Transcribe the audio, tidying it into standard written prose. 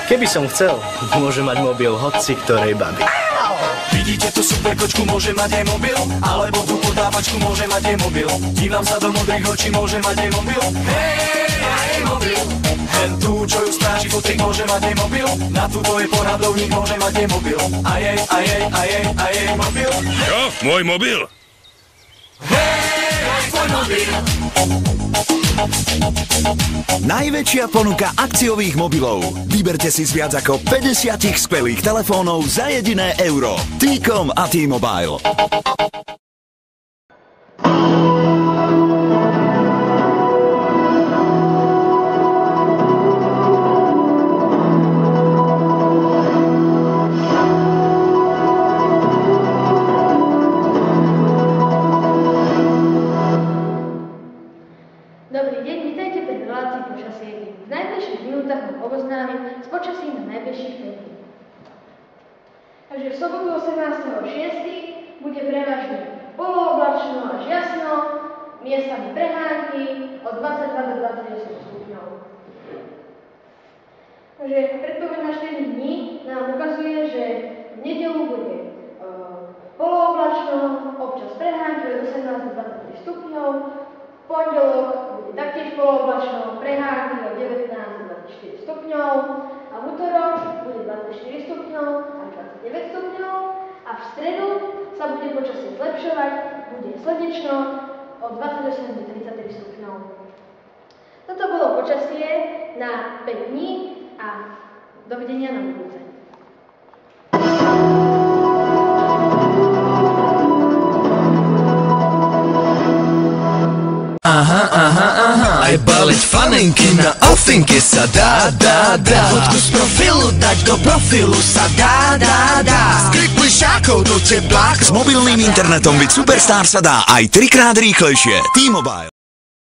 Keby som chcel, môže mať mobil hoci ktorej baby. Vidíte tú super kočku, môže mať aj mobil, alebo tú podávačku, môže mať aj mobil. Dívam sa do modrých očí, môže mať aj mobil. Hej, aj mobil. Hen tú, čo ju stráži fotrik, môže mať aj mobil. Na túto je poradovník, môže mať aj mobil. A jej mobil. Čo? Môj mobil? Hej, aj tvoj mobil. Najväčšia ponuka akciových mobilov. Vyberte si z viac ako 50 skvelých telefónov za jediné euro. T-Com a T-Mobile. Dobrý deň, vítajte pri relácii Počasie. V najbližších minútach vám oboznámim s počasím na najbližších 5 dní. Takže v sobotu 18.6. bude prevažne polooblačno až jasno, miestami prehánky od 22 do 28 stupňov. Takže predpoveď na 4 dní nám ukazuje, že v nedeľu bude polooblačno, občas prehánky od 18 do 23 stupňov, v pondelok bude taktiež polooblačno, prehánky od 19 do 24 stupňov a v útorok bude 24 stupňov až 29 stupňov a v stredu sa bude počasie zlepšovať, bude slnečno od 28 do 33 stupňov. Toto bolo počasie na 5 dní a dovidenia na budúce. Aj baliť fanenky na ofinky sa dá. Fotku z profilu dať do profilu sa dá. Skrik plišákov do tebla. S mobilným internetom byť superstar sa dá aj 3-krát rýchlejšie. T-Mobile.